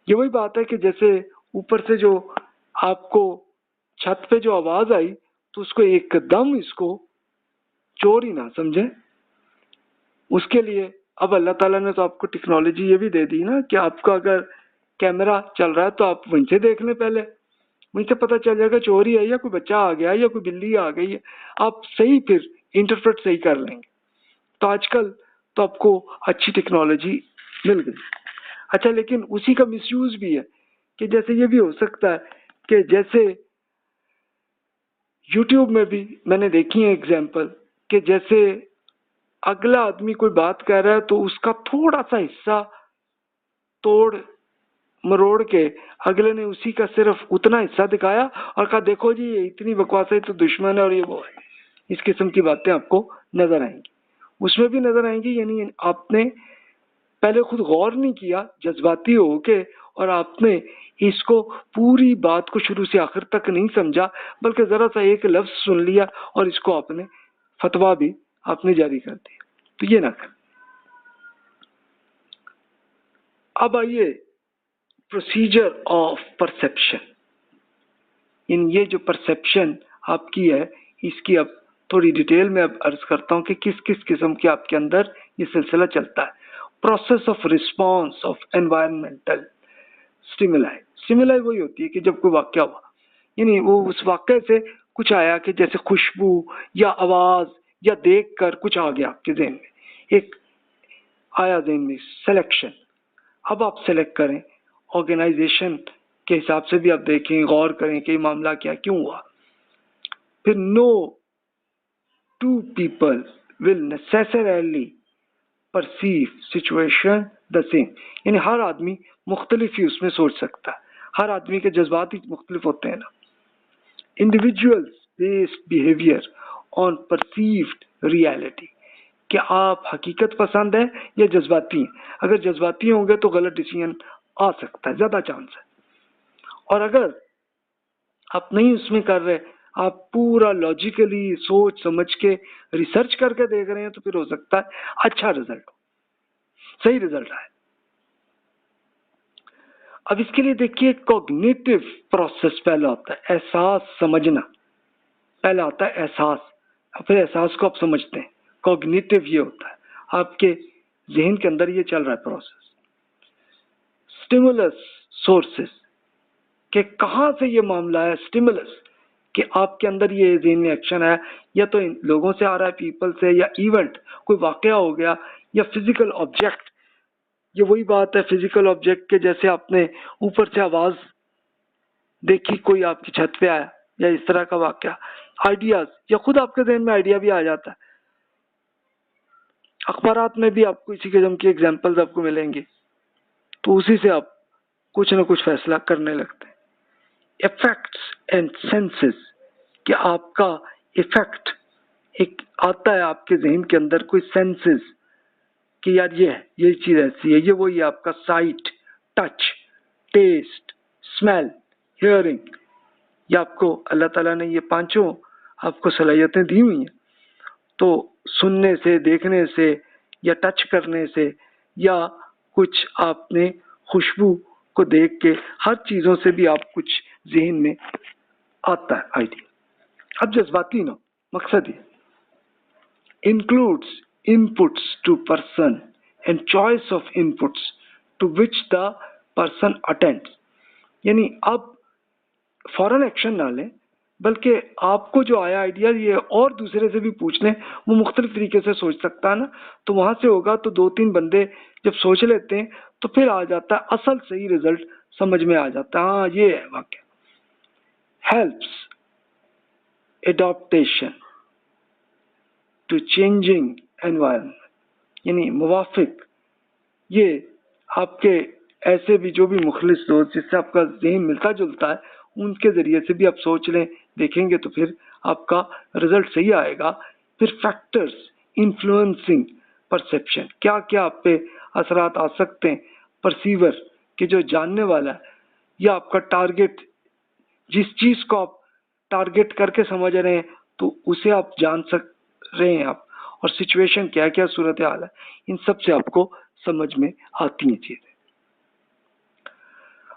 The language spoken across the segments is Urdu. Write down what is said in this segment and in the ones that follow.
یہ وہی بات ہے کہ جیسے اوپر سے جو آپ کو چھت پہ جو آواز آئی تو اس کو ایک دم اس کو چور ہی نہ سمجھے. اس کے لیے اب اللہ تعالیٰ نے تو آپ کو ٹیکنالوجی یہ بھی دے دی نا کہ آپ کا اگر کیمرہ چل رہا ہے تو آپ وہیں سے دیکھ لیں، پہلے وہیں سے پتہ چل جائے گا چوری ہے یا کوئی بچہ آ گیا یا کوئی بلی آ گئی ہے، آپ صحیح پھر انٹرپریٹ صحیح کر لیں گے. تو آج کل تو آپ کو اچھی ٹیکنالوجی مل گئی. اچھا لیکن اسی کا مس یوز بھی ہے کہ جیسے یہ بھی ہو سکتا ہے کہ جیسے یوٹیوب میں بھی میں نے دیکھی ہے ایگزامپل کہ جیسے اگلا آدمی کوئی بات کہہ رہا ہے تو اس کا تھوڑا سا حصہ توڑ مروڑ کے اگلے نے اسی کا صرف اتنا حصہ دکھایا اور کہا دیکھو جی یہ اتنی بکواس ہے تو دشمن ہے اور یہ وہ ہے. اس قسم کی باتیں آپ کو نظر آئیں گی. اس میں بھی نظر آئیں گی یعنی آپ نے پہلے خود غور نہیں کیا جذباتی ہو کے اور آپ نے اس کو پوری بات کو شروع سے آخر تک نہیں سمجھا بلکہ ذرا سا ایک لفظ سن لیا اور اس کو آپ نے فتویٰ بھی آپ نے جاری کر دیا. تو یہ نہ کریں. اب آئیے پروسیجر آف پرسیپشن. یہ جو پرسیپشن آپ کی ہے اس کی اب تھوڑی ڈیٹیل میں اب عرض کرتا ہوں کہ کس کس قسم کے آپ کے اندر یہ سلسلہ چلتا ہے. Process of response of environmental stimuli. Stimuli وہی ہوتی ہے کہ جب کوئی واقعہ ہوا یعنی وہ اس واقعے سے کچھ آیا کہ جیسے خوشبو یا آواز یا دیکھ کر کچھ آ گیا آپ کے ذہن میں، ایک آیا ذہن میں سلیکشن. اب آپ سلیکٹ کریں آرگنائزیشن کے حساب سے بھی آپ دیکھیں غور کریں کہ یہ معاملہ کیوں ہوا. پھر no two people will necessarily perceive situation the same. یعنی ہر آدمی مختلف ہی اس میں سوچ سکتا ہے، ہر آدمی کے جذبات ہی مختلف ہوتے ہیں نا. انڈیویجولز بیسڈ بیہیویئر آن پرسیوڈ ریالٹی. کہ آپ حقیقت پسند ہیں یا جذباتی ہیں. اگر جذباتی ہوں گے تو غلط ڈیسیژن آ سکتا ہے، زیادہ چانس ہے. اور اگر آپ نہیں اس میں کر رہے، آپ پورا لاجیکلی سوچ سمجھ کے ریسرچ کر کے دیکھ رہے ہیں تو پھر ہو سکتا ہے اچھا رزلٹ ہو، صحیح رزلٹ آئے. اب اس کے لیے دیکھیے کوگنیٹو پروسیس پہلا ہوتا ہے احساس سمجھنا. پہلا ہوتا ہے احساس، پھر احساس کو آپ سمجھتے ہیں. کوگنیٹو یہ ہوتا ہے آپ کے ذہن کے اندر یہ چل رہا ہے پروسیس. اسٹیمولس سورسز کہ کہاں سے یہ معاملہ ہے. اسٹیمولس کہ آپ کے اندر یہ ذہن میں ایکشن ہے یا تو ان لوگوں سے آ رہا ہے، پیپل سے، یا ایونٹ کوئی واقعہ ہو گیا، یا فزیکل آبجیکٹ. یہ وہی بات ہے فزیکل آبجیکٹ کے جیسے آپ نے اوپر سے آواز دیکھی، کوئی آپ کی چھت پہ آیا یا اس طرح کا واقعہ. آئیڈیاز یا خود آپ کے ذہن میں آئیڈیا بھی آ جاتا ہے. اخبارات میں بھی آپ کو اسی قسم کی ایگزامپلز آپ کو ملیں گے، تو اسی سے آپ کچھ نہ کچھ فیصلہ کرنے لگتے ہیں. افیکٹس اینڈ سینسز کہ آپ کا افیکٹ ایک آتا ہے آپ کے ذہن کے اندر، کوئی سینسز کہ یار یہ چیز ایسی ہے، یہ وہی آپ کا sight, touch, taste, smell, hearing. یا آپ کو اللہ تعالیٰ نے یہ پانچوں آپ کو صلاحیتیں دی ہوئی ہیں، تو سننے سے، دیکھنے سے، یا ٹچ کرنے سے، یا کچھ آپ نے خوشبو کو دیکھ کے، ہر چیزوں سے بھی آپ کچھ ذہن میں آتا ہے آئیڈیا. اب جذباتی نہ مقصد یہ includes inputs to person and choice of inputs to which the person attends. یعنی اب فوراً ایکشن نہ لیں بلکہ آپ کو جو آیا آئیڈیا یہ اور دوسرے سے بھی پوچھ لیں، وہ مختلف طریقے سے سوچ سکتا ہے نا، تو وہاں سے ہوگا تو دو تین بندے جب سوچ لیتے ہیں تو پھر آ جاتا ہے اصل صحیح رزلٹ سمجھ میں آ جاتا ہے. ہاں یہ ہے واقعہ. helps adaptation to changing environment. یعنی موافق، یہ آپ کے ایسے بھی جو بھی مخلص دوست جس سے آپ کا ذہن ملتا جلتا ہے ان کے ذریعے سے بھی آپ سوچ لیں، دیکھیں گے تو پھر آپ کا رزلٹ صحیح آئے گا. پھر فیکٹرز انفلوئنسنگ پرسیپشن، کیا کیا آپ پہ اثرات آ سکتے ہیں. پرسیور کہ جو جاننے والا ہے، یا آپ کا ٹارگٹ، جس چیز کو آپ ٹارگٹ کر کے سمجھ رہے ہیں تو اسے آپ جان رہے ہیں آپ. اور سچویشن کیا کیا صورتحال ہے، ان سب سے آپ کو سمجھ میں آتی ہیں چیزیں.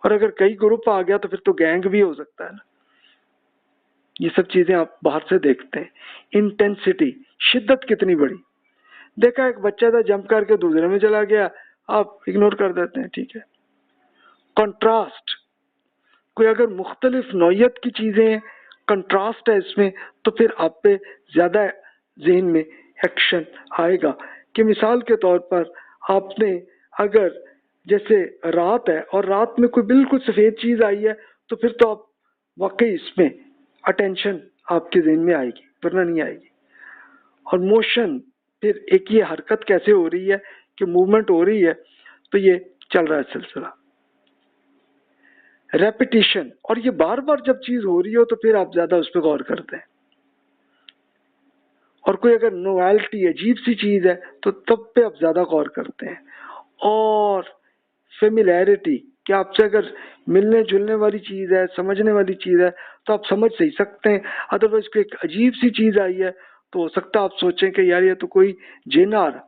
اور اگر کئی گروپ آ گیا تو پھر تو گینگ بھی ہو سکتا ہے نا. یہ سب چیزیں آپ باہر سے دیکھتے ہیں. انٹینسٹی، شدت کتنی بڑی. دیکھا ایک بچہ تھا جمپ کر کے دوسرے میں چلا گیا، آپ اگنور کر دیتے ہیں، ٹھیک ہے. کنٹراسٹ، کوئی اگر مختلف نوعیت کی چیزیں ہیں، کنٹراسٹ ہے اس میں، تو پھر آپ پہ زیادہ ذہن میں ایکشن آئے گا. کہ مثال کے طور پر آپ نے اگر جیسے رات ہے اور رات میں کوئی بالکل سفید چیز آئی ہے تو پھر تو آپ واقعی اس میں اٹینشن آپ کے ذہن میں آئے گی، ورنہ نہیں آئے گی. اور موشن، پھر ایک یہ حرکت کیسے ہو رہی ہے کہ موومنٹ ہو رہی ہے، تو یہ چل رہا ہے سلسلہ. ریپیٹیشن، اور یہ بار بار جب چیز ہو رہی ہو تو پھر آپ زیادہ اس پہ غور کرتے ہیں. اور کوئی اگر نوویلٹی، عجیب سی چیز ہے تو تب پہ آپ زیادہ غور کرتے ہیں. اور فیملیرٹی، کہ آپ سے اگر ملنے جلنے والی چیز ہے، سمجھنے والی چیز ہے تو آپ سمجھ صحیح سکتے ہیں. ادروائز کوئی ایک عجیب سی چیز آئی ہے تو ہو سکتا ہے آپ سوچیں کہ یار یہ تو کوئی جن آ رہا.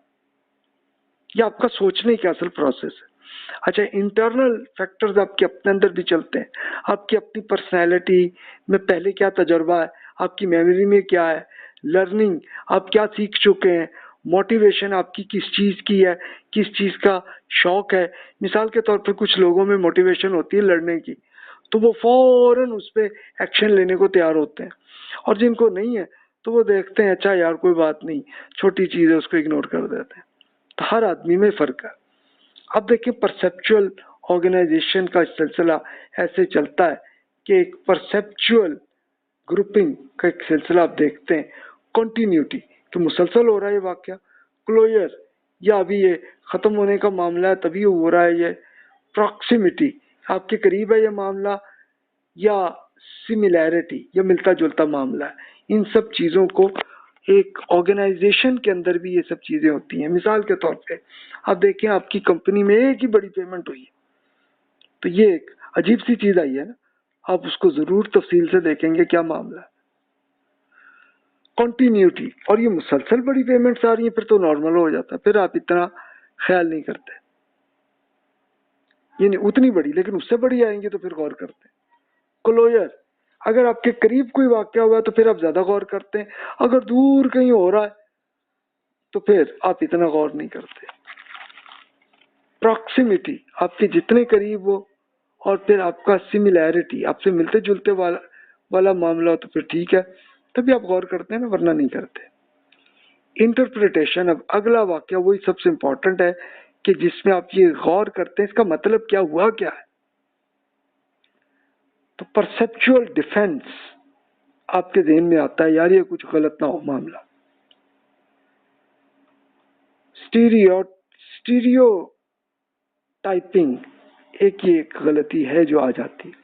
یہ آپ کا سوچنے کی اصل پروسیس ہے. اچھا، انٹرنل فیکٹرز آپ کے اپنے اندر بھی چلتے ہیں. آپ کی اپنی پرسنالٹی میں پہلے کیا تجربہ ہے، آپ کی میموری میں کیا ہے، لرننگ آپ کیا سیکھ چکے ہیں، موٹیویشن آپ کی کس چیز کی ہے، کس چیز کا شوق ہے. مثال کے طور پر کچھ لوگوں میں موٹیویشن ہوتی ہے لڑنے کی، تو وہ فوراً اس پہ ایکشن لینے کو تیار ہوتے ہیں. اور جن کو نہیں ہے تو وہ دیکھتے ہیں اچھا یار کوئی بات نہیں، چھوٹی چیز ہے، اس کو اگنور کر دیتے ہیں. تو ہر آدمی میں فرق ہے. اب دیکھیں پرسیپچول آرگنائزیشن کا سلسلہ ایسے چلتا ہے کہ ایک پرسیپچول گروپنگ کا ایک سلسلہ آپ دیکھتے ہیں. کنٹینیوٹی، کہ مسلسل ہو رہا ہے یہ واقعہ. کلوئر، یا ابھی یہ ختم ہونے کا معاملہ ہے تبھی ہو رہا ہے یہ. پراکسیمیٹی، آپ کے قریب ہے یہ معاملہ. یا سملیرٹی، یا ملتا جلتا معاملہ ہے. ان سب چیزوں کو ایک آرگنائزیشن کے اندر بھی یہ سب چیزیں ہوتی ہیں. مثال کے طور پہ آپ دیکھیں آپ کی کمپنی میں ایک ہی بڑی پیمنٹ ہوئی ہے تو یہ ایک عجیب سی چیز آئی ہے نا، آپ اس کو ضرور تفصیل سے دیکھیں گے کیا معاملہ ہے. کنٹینیوٹی، اور یہ مسلسل بڑی پیمنٹس آ رہی ہیں پھر تو نارمل ہو جاتا ہے، پھر آپ اتنا خیال نہیں کرتے. یعنی اتنی بڑی لیکن اس سے بڑی آئیں گی تو پھر غور کرتے ہیں. کلوئر، اگر آپ کے قریب کوئی واقعہ ہوا ہے تو پھر آپ زیادہ غور کرتے ہیں، اگر دور کہیں ہو رہا ہے تو پھر آپ اتنا غور نہیں کرتے. پراکسیمیٹی، آپ کے جتنے قریب ہو، اور پھر آپ کا سملیرٹی، آپ سے ملتے جلتے والا معاملہ ہو تو پھر ٹھیک ہے، تبھی آپ غور کرتے ہیں نا، ورنہ نہیں کرتے. انٹرپریٹیشن، اب اگلا واقعہ وہی سب سے امپورٹنٹ ہے کہ جس میں آپ یہ غور کرتے ہیں اس کا مطلب کیا ہوا کیا ہے. تو پرسیپچول ڈیفینس آپ کے ذہن میں آتا ہے یار یہ کچھ غلط نہ ہو معاملہ. اسٹیریو ٹائپنگ، ایک یہ ایک غلطی ہے جو آ جاتی ہے.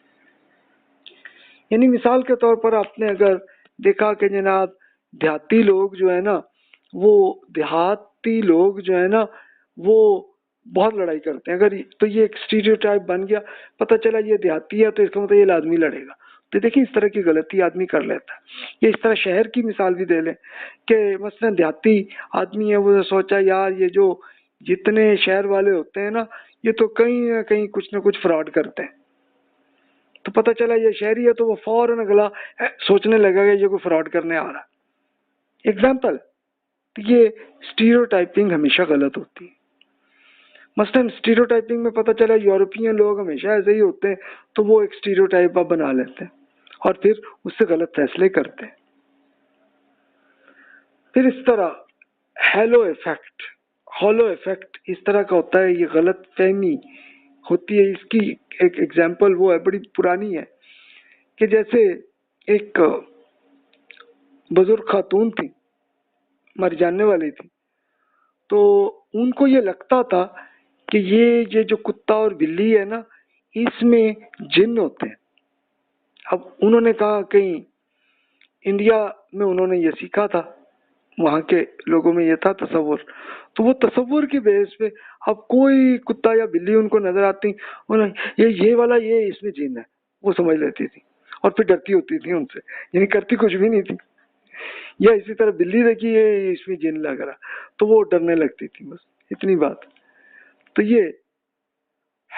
یعنی مثال کے طور پر آپ نے اگر دیکھا کہ جناب دیہاتی لوگ جو ہے نا، وہ بہت لڑائی کرتے ہیں. اگر تو یہ ایک اسٹیریو ٹائپ بن گیا، پتہ چلا یہ دیہاتی ہے تو اس کا مطلب یہ لازمی لڑے گا. تو دیکھیں اس طرح کی غلطی آدمی کر لیتا ہے. یہ اس طرح شہر کی مثال بھی دے لیں کہ مثلا دیہاتی آدمی ہے، وہ سوچا یار یہ جو جتنے شہر والے ہوتے ہیں نا یہ تو کہیں نہ کہیں کچھ نہ کچھ فراڈ کرتے ہیں. تو پتہ چلا یہ شہری ہے تو وہ فوراً اگلا سوچنے لگا کہ یہ کوئی فراڈ کرنے آ رہا ہے. ایگزامپل، تو یہ اسٹیریو ٹائپنگ ہمیشہ غلط ہوتی ہے. مثلا اسٹیریو ٹائپنگ میں پتہ چلا یورپین لوگ ہمیشہ ایسے ہی ہوتے ہیں تو وہ ایک اسٹیریو ٹائپ آپ بنا لیتے ہیں اور پھر اس سے غلط فیصلے کرتے ہیں. پھر اس طرح ہالو ایفیکٹ اس طرح کا ہوتا ہے، یہ غلط فہمی ہوتی ہے. اس کی ایک ایگزامپل وہ ہے، بڑی پرانی ہے، کہ جیسے ایک بزرگ خاتون تھی، مر جانے والی تھی، تو ان کو یہ لگتا تھا کہ یہ جو کتا اور بلی ہے نا اس میں جن ہوتے ہیں. اب انہوں نے کہا کہیں انڈیا میں انہوں نے یہ سیکھا تھا، وہاں کے لوگوں میں یہ تھا تصور، تو وہ تصور کی بیس پہ اب کوئی کتا یا بلی ان کو نظر آتی یہ والا یہ اس میں جن ہے وہ سمجھ لیتی تھی اور پھر ڈرتی ہوتی تھی ان سے، یعنی کرتی کچھ بھی نہیں تھی. یا اسی طرح بلی دیکھی یہ اس میں جن لگ رہا تو وہ ڈرنے لگتی تھی، بس اتنی بات. تو یہ